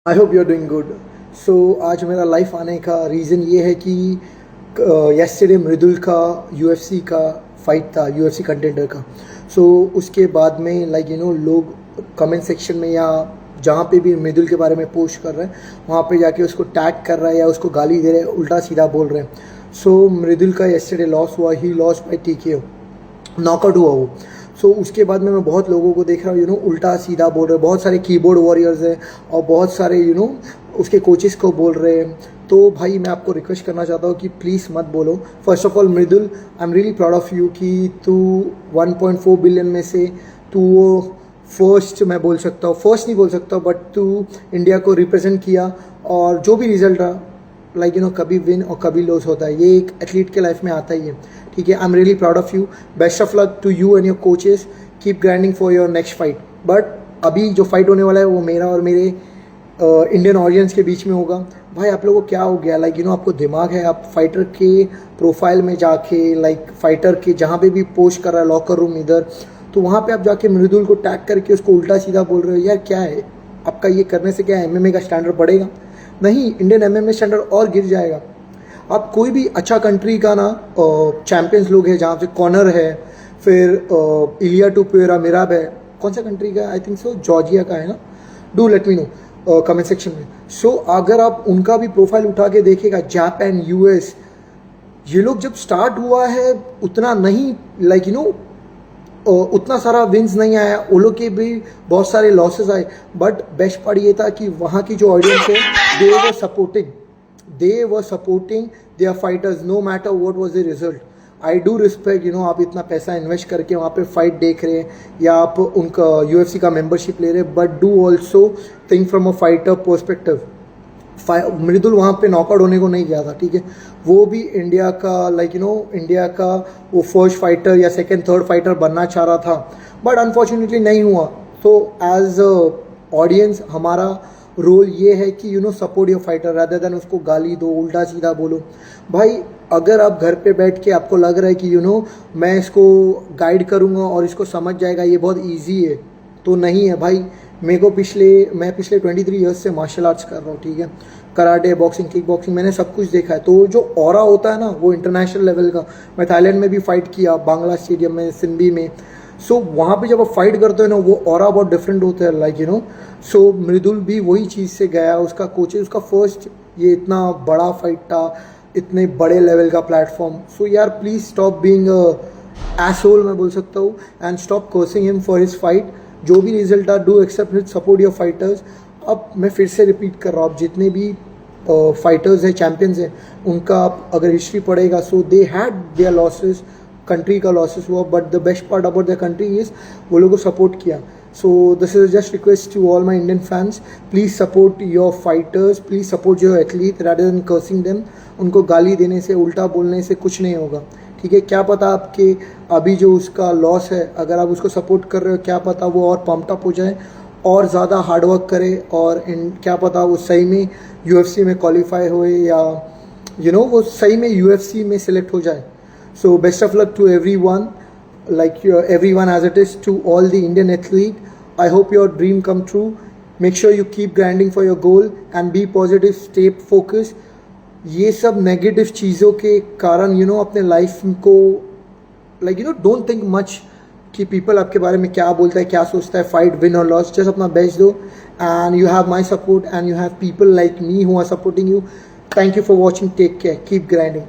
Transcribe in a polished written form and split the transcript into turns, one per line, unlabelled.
I hope you are doing good. So आज मेरा life आने का रीज़न ये है कि यस्टरडे मृदुल का यूएफसी का फाइट था, यूएफसी कंटेंडर का। सो उसके बाद में लोग कमेंट सेक्शन में या जहाँ पे भी मृदुल के बारे में पोस्ट कर रहे हैं वहाँ पे जाके उसको टैग कर रहा है या उसको गाली दे रहे हैं, उल्टा सीधा बोल रहे हैं। सो मृदुल का यस्टरडे लॉस हुआ, ही लॉस बाय TKO, नॉकआउट हुआ वो। सो उसके बाद में मैं बहुत लोगों को देख रहा हूँ उल्टा सीधा बोल रहे हैं। बहुत सारे कीबोर्ड वॉरियर्स हैं और बहुत सारे उसके कोचेस को बोल रहे हैं। तो भाई मैं आपको रिक्वेस्ट करना चाहता हूँ कि प्लीज़ मत बोलो। First of all Mridul, I am really proud of you कि तू 1.4 बिलियन में से तू वो फर्स्ट, मैं बोल सकता हूँ, फर्स्ट नहीं बोल सकता बट तू इंडिया को रिप्रेजेंट किया। और जो भी रिजल्ट रहा कभी विन और कभी लॉस होता है, ये एक एथलीट के लाइफ में आता ही है। ठीक है, I am really proud of you. Best of luck to you and your coaches. Keep grinding for your next fight. But अभी जो फाइट होने वाला है वो मेरा और मेरे इंडियन ऑडियंस के बीच में होगा। भाई आप लोगों को क्या हो गया, आपको दिमाग है? आप फाइटर के प्रोफाइल में जाके फाइटर के जहाँ पे भी पोस्ट कर रहा है, लॉकर रूम इधर, तो वहाँ पे आप जाके मृदुल को टैग करके उसको उल्टा सीधा बोल रहे हो। यार क्या है आपका? ये करने से क्या MMA का स्टैंडर्ड बढ़ेगा? नहीं, इंडियन MMA स्टैंडर्ड और गिर जाएगा। आप कोई भी अच्छा कंट्री का ना चैंपियंस लोग हैं, जहाँ से कॉनर है, फिर इलिया टुपुएरा मिराब है, कौन सा कंट्री का? आई थिंक सो जॉर्जिया का है ना। Do let me know comment section में। सो अगर आप उनका भी प्रोफाइल उठा के देखेगा, जापान, US, ये लोग जब स्टार्ट हुआ है उतना नहीं उतना सारा विन्स नहीं आया, वो लोग के भी बहुत सारे लॉसेस आए। बट बेस्ट पार्ट ये था कि वहाँ की जो ऑडियंस है, they were supporting their fighters no matter what was the result. I do respect आप इतना पैसा इन्वेस्ट करके वहाँ पे फाइट देख रहे हैं या आप उनका UFC का मेंबरशिप ले रहे हैं, but do also think from a fighter perspective. Mridul वहाँ पे नॉकआउट होने को नहीं गया था, ठीक है। वो भी इंडिया का इंडिया का वो फर्स्ट फाइटर या सेकंड थर्ड फाइटर बनना चाह रहा था, बट अनफॉर्चुनेटली नहीं हुआ। तो एज ऑडियंस हमारा रोल ये है कि support your fighter rather than उसको गाली दो, उल्टा सीधा बोलो। भाई अगर आप घर पे बैठ के आपको लग रहा है कि मैं इसको गाइड करूँगा और इसको समझ जाएगा, ये बहुत ईजी है, तो नहीं है भाई। मैं पिछले 23 ईयर्स से मार्शल आर्ट्स कर रहा हूँ, ठीक है। कराटे, बॉक्सिंग, किक बॉक्सिंग, मैंने सब कुछ देखा है। तो जो ऑरा होता है ना, वो इंटरनेशनल लेवल का। मैं थाईलैंड में भी फाइट किया, बांग्ला स्टेडियम में, सिम्बी में। सो वहाँ पे जब आप फाइट करते हो ना, वो ऑरा बहुत डिफरेंट होता है सो मृदुल भी वही चीज़ से गया। उसका कोचेज, उसका फर्स्ट ये इतना बड़ा फाइट था, इतने बड़े लेवल का प्लेटफॉर्म। सो यार प्लीज़ स्टॉप बीइंग एसोल, मैं बोल सकता हूँ, and stop cursing him for his fight. जो भी रिजल्ट आ, do accept it, support your fighters. अब मैं फिर से रिपीट कर रहा हूँ, आप जितने भी फाइटर्स हैं, चैम्पियंस हैं, उनका आप अगर हिस्ट्री पढ़ेगा, so they had their losses, country का लॉसेस हुआ, but the best part about the country is वो लोगों को सपोर्ट किया। So this is just request to all my Indian fans, please support your fighters, please support your athlete rather than cursing them. उनको गाली देने से, उल्टा बोलने से कुछ नहीं होगा, ठीक है। क्या पता आपके अभी जो उसका लॉस है, अगर आप उसको सपोर्ट कर रहे हो, क्या पता वो और पम्प्ड अप हो जाए और ज़्यादा हार्डवर्क करे, और क्या पता वो सही में UFC में क्वालिफाई होए या वो सही में UFC में सिलेक्ट हो जाए। So best of luck to everyone, everyone as it is, to all the Indian athlete. I hope your dream come true. Make sure you keep grinding for your goal and be positive, stay focused. ये सब negative चीज़ों के कारण अपने life को don't think much कि people आपके बारे में क्या बोलता है, क्या सोचता है, फाइट विन और लॉस। जस्ट अपना बेस्ट दो, and you have my support and you have people like me who are supporting you. Thank you for watching, take care, keep grinding.